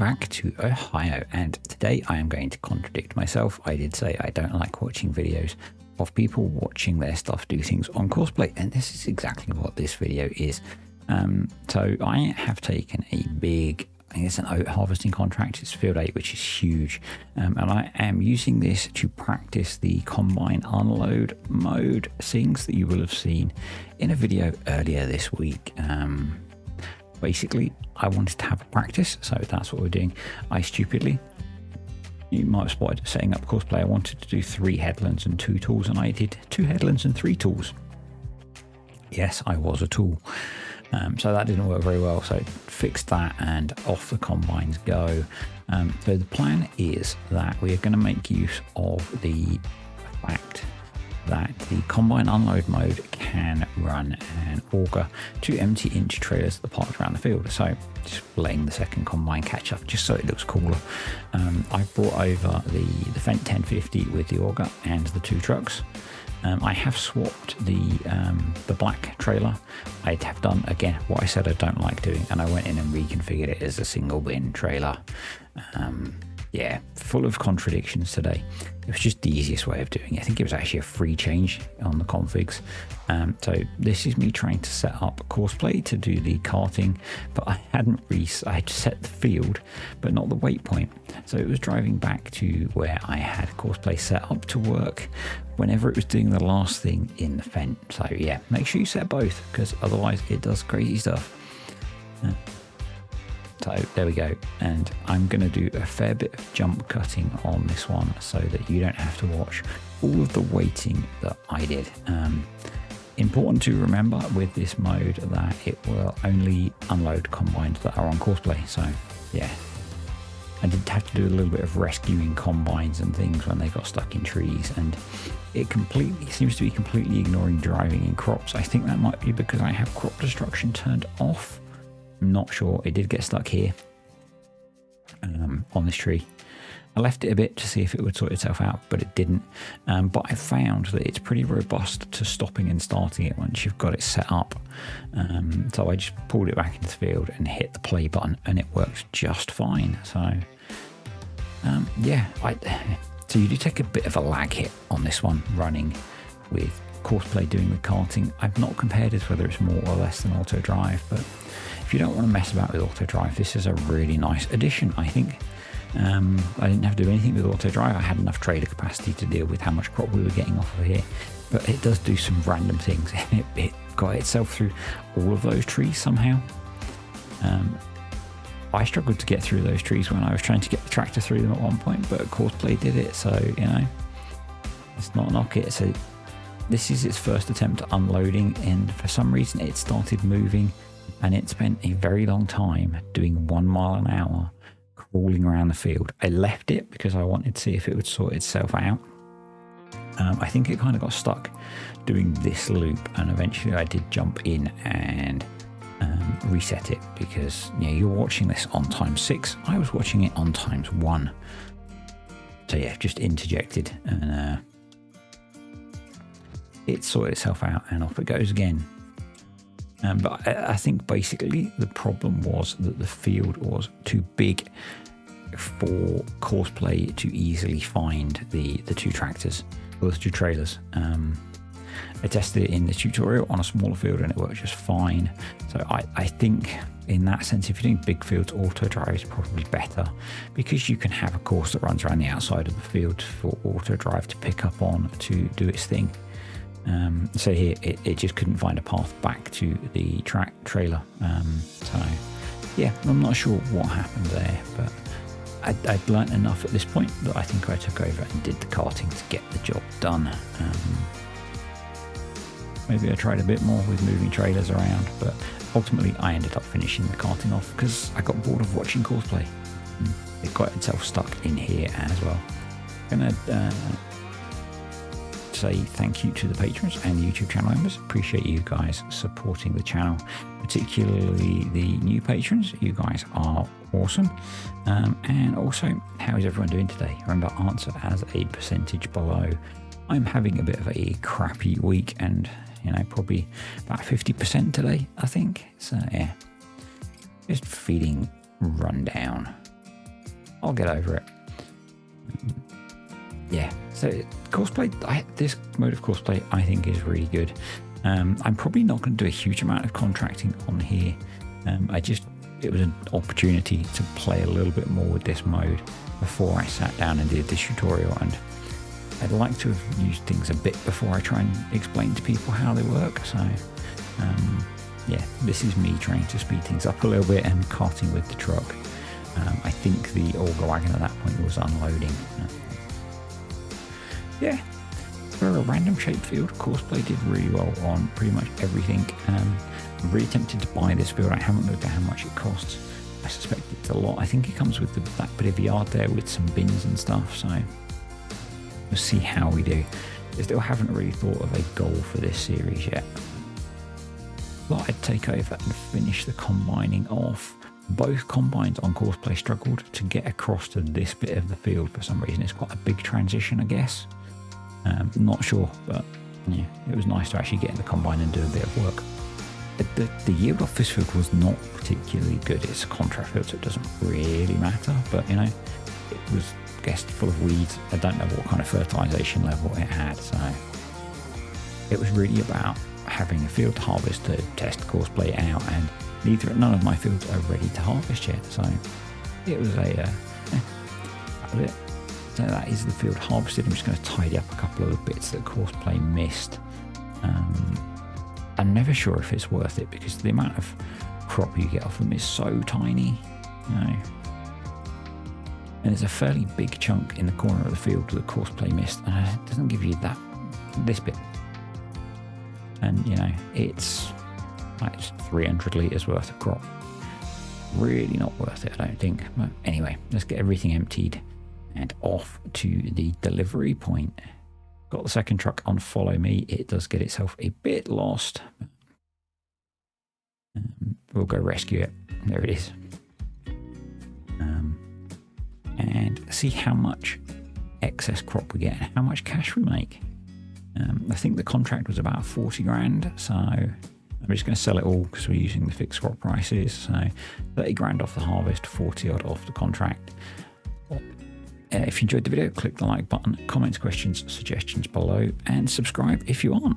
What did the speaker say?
back to Ohio, and today I am going to contradict myself. I did say I don't like watching videos of people watching their stuff do things on courseplay, and this is exactly what this video is. So I have taken a big, I think it's an oat harvesting contract. It's field 8, which is huge, and I am using this to practice the combine unload mode things that you will have seen in a video earlier this week. Basically, I wanted to have a practice, so that's what we're doing. I stupidly, you might have spotted, setting up courseplay, I wanted to do 3 headlands and 2 tools, and I did 2 headlands and 3 tools. Yes, I was a tool. So that didn't work very well, so fixed that and off the combines go. So the plan is that we are going to make use of the fact that the combine unload mode can run an auger to empty into trailers that are parked around the field. So just letting the second combine catch up just so it looks cooler. I brought over the Fendt 1050 with the auger and the 2 trucks. I have swapped the black trailer. I have done, again, what I said I don't like doing, and I went in and reconfigured it as a single bin trailer. Yeah, full of contradictions today. It was just the easiest way of doing it. I think it was actually a free change on the configs. So this is me trying to set up courseplay to do the karting, but I had set the field, but not the waypoint. So it was driving back to where I had courseplay set up to work whenever it was doing the last thing in the Fendt. So yeah, make sure you set both, because otherwise it does crazy stuff. So there we go, and I'm going to do a fair bit of jump cutting on this one so that you don't have to watch all of the waiting that I did. Important to remember with this mode that it will only unload combines that are on courseplay. So yeah, I did have to do a little bit of rescuing combines and things when they got stuck in trees, and it seems to be completely ignoring driving in crops. I think that might be because I have crop destruction turned off. I'm not sure. It did get stuck here on this tree. I left it a bit to see if it would sort itself out, but it didn't. But I found that it's pretty robust to stopping and starting it once you've got it set up. So I just pulled it back into the field and hit the play button, and it worked just fine. So yeah, so you do take a bit of a lag hit on this one running with courseplay doing the karting. I've not compared it whether it's more or less than auto drive, but if you don't want to mess about with auto drive, this is a really nice addition, I think. I didn't have to do anything with auto drive. I had enough trailer capacity to deal with how much crop we were getting off of here, but it does do some random things. It got itself through all of those trees somehow. I struggled to get through those trees when I was trying to get the tractor through them at one point, but courseplay did it, so you know, let's not knock it. So this is its first attempt at unloading, and for some reason it started moving, and it spent a very long time doing 1 mile an hour crawling around the field. I left it because I wanted to see if it would sort itself out. I think it kind of got stuck doing this loop, and eventually I did jump in and reset it, because you know, you're watching this on ×6. I was watching it on ×1. So yeah, just interjected, and it sorted itself out, and off it goes again. But I think basically the problem was that the field was too big for courseplay to easily find the 2 tractors or the 2 trailers. I tested it in the tutorial on a smaller field and it worked just fine. So I think in that sense, if you're doing big fields, auto drive is probably better, because you can have a course that runs around the outside of the field for auto drive to pick up on to do its thing. So here it just couldn't find a path back to the trailer. So yeah, I'm not sure what happened there, but I'd learnt enough at this point that I think I took over and did the karting to get the job done. Maybe I tried a bit more with moving trailers around, but ultimately I ended up finishing the karting off because I got bored of watching courseplay. It got itself stuck in here as well. I'm gonna say thank you to the patrons and the YouTube channel members. Appreciate you guys supporting the channel, particularly the new patrons. You guys are awesome. And also, how is everyone doing today? Remember, answer as a percentage below. I'm having a bit of a crappy week, and you know, probably about 50% today, I think. So yeah, just feeling run down. I'll get over it. Yeah, so courseplay, this mode of courseplay I think is really good. I'm probably not going to do a huge amount of contracting on here. It was an opportunity to play a little bit more with this mode before I sat down and did this tutorial, and I'd like to have used things a bit before I try and explain to people how they work. So yeah, this is me trying to speed things up a little bit and carting with the truck. I think the auger wagon at that point was unloading. Yeah, for a random shaped field, courseplay did really well on pretty much everything. I'm really tempted to buy this field. I haven't looked at how much it costs. I suspect it's a lot. I think it comes with that bit of yard there with some bins and stuff, so we'll see how we do. I still haven't really thought of a goal for this series yet. Thought I'd take over and finish the combining off. Both combines on courseplay struggled to get across to this bit of the field for some reason. It's quite a big transition, I guess. Not sure, but yeah, it was nice to actually get in the combine and do a bit of work. The yield off this field was not particularly good. It's a contract field, so it doesn't really matter, but you know, it was, I guess, full of weeds. I don't know what kind of fertilization level it had, so it was really about having a field to harvest to test courseplay out, and none of my fields are ready to harvest yet, so it was that was it. So that is the field harvested. I'm just going to tidy up a couple of the bits that courseplay missed. I'm never sure if it's worth it because the amount of crop you get off them is so tiny, you know. And there's a fairly big chunk in the corner of the field that courseplay missed, and it doesn't give you this bit. And you know, it's like 300 litres worth of crop. Really not worth it, I don't think. But anyway, let's get everything emptied and off to the delivery point. Got the second truck on follow me. It does get itself a bit lost. We'll go rescue it. There it is. And see how much excess crop we get and how much cash we make. I think the contract was about 40 grand, so I'm just going to sell it all because we're using the fixed crop prices. So 30 grand off the harvest, 40 odd off the contract. If you enjoyed the video, click the like button, comments, questions, suggestions below, and subscribe if you aren't.